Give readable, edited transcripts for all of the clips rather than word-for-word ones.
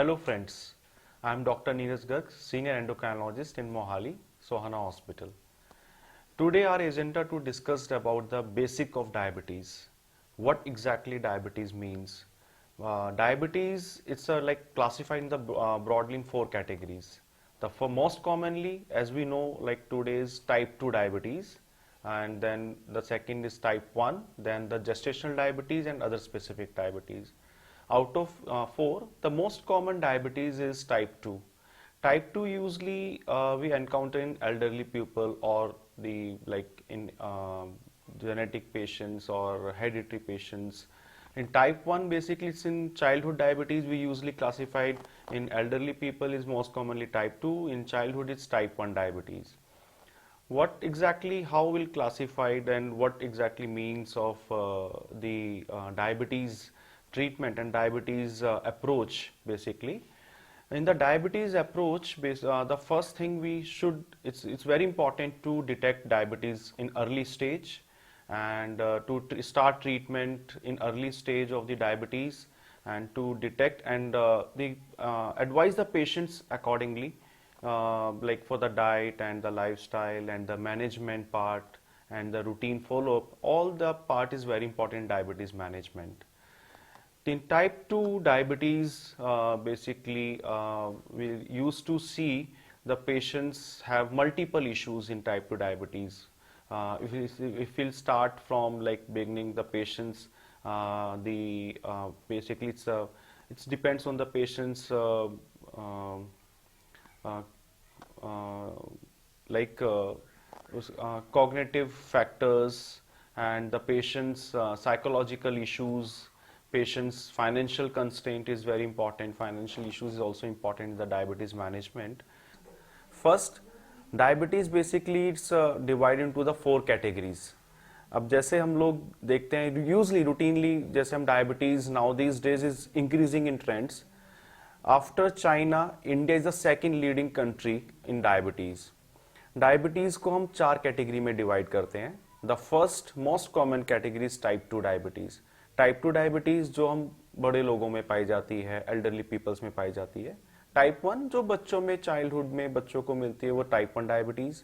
Hello friends, I am Dr. Neeraj Garg, Senior Endocrinologist in Mohali, Sohana Hospital. Today our agenda to discuss about the basic of diabetes. What exactly diabetes means. Diabetes, it's like classified in the broadly in four categories. The for most commonly, as we know, like today's type 2 diabetes, and then the second is type 1, then the gestational diabetes and other specific diabetes. Out of four, the most common diabetes is type 2. Type 2 usually we encounter in elderly people or the like in genetic patients or hereditary patients. In type 1 basically it's in childhood diabetes. We usually classified in elderly people is most commonly type 2. In childhood it's type 1 diabetes. What exactly, how will classified and what exactly means of the diabetes treatment and diabetes approach basically. In the diabetes approach, the first thing we should, it's very important to detect diabetes in early stage and start treatment in early stage of the diabetes and to detect and advise the patients accordingly, like for the diet and the lifestyle and the management part and the routine follow-up. All the part is very important in diabetes management. In type 2 diabetes, basically, we used to see the patients have multiple issues in type 2 diabetes. If we'll start from like beginning the patients, basically it depends on the patient's uh, uh, like cognitive factors and the patient's psychological issues. Patient's financial constraint is very important. Financial issues is also important in the diabetes management. First, diabetes basically it's divided into the four categories. अब जैसे हम लोग देखते हैं usually routinely जैसे हम diabetes now these days is increasing in trends after China India is the second leading country in diabetes. Diabetes को हम चार कैटेगरी में डिवाइड करते हैं. The first most common category is type 2 diabetes. Type 2 diabetes जो हम बड़े लोगों में पाई जाती है, एल्डरली पीपल्स में पाई जाती है. टाइप 1 जो बच्चों में चाइल्डहुड में बच्चों को मिलती है वो type 1 diabetes.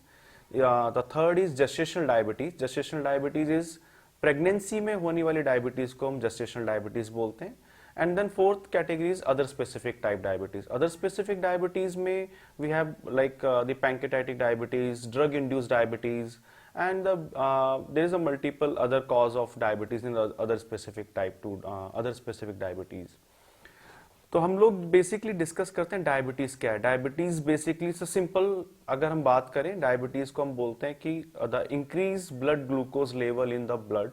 The third is gestational diabetes. Gestational diabetes is pregnancy में होने वाली डायबिटीज को हम जेस्टेशनल डायबिटीज बोलते हैं. And then fourth category is other specific type diabetes. Other specific diabetes में we have like the pancreatic diabetes, drug induced diabetes, and there is a multiple other cause of diabetes in other specific type 2 other specific diabetes. तो हम लोग basically discuss करते हैं diabetes क्या है. Diabetes basically simple अगर हम बात करें डायबिटीज को हम बोलते हैं कि the increase blood glucose level in the blood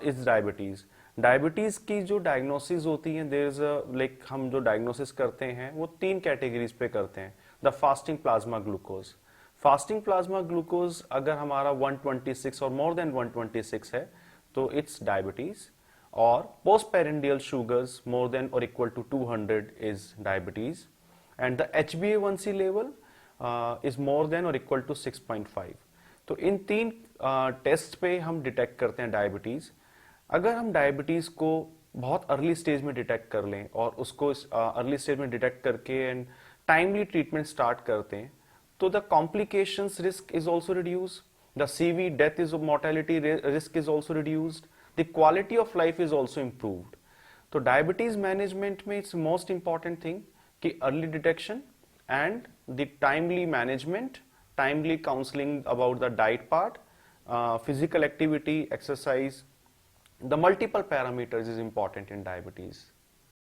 is diabetes. Diabetes की जो डायग्नोसिस होती है देयर इज लाइक हम जो डायग्नोसिस करते हैं वो तीन कैटेगरीज पे करते हैं. The fasting plasma glucose. Fasting plasma glucose अगर हमारा 126 और मोर देन 126 है तो इट्स डायबिटीज. और post prandial sugars more than और equal to 200 is diabetes. And the HbA1c level is more than और इक्वल टू 6.5. तो इन तीन टेस्ट पे हम डिटेक्ट करते हैं डायबिटीज. अगर हम डायबिटीज को बहुत अर्ली स्टेज में डिटेक्ट कर लें और उसको अर्ली स्टेज में डिटेक्ट करके एंड टाइमली ट्रीटमेंट स्टार्ट करते हैं तो the complications risk is also reduced, the CV death is mortality risk is also reduced, the quality of life is also improved. तो डायबिटीज मैनेजमेंट में it's most important thing कि early detection and the timely management, timely counselling about the diet part, physical activity, exercise, the multiple parameters is important in diabetes.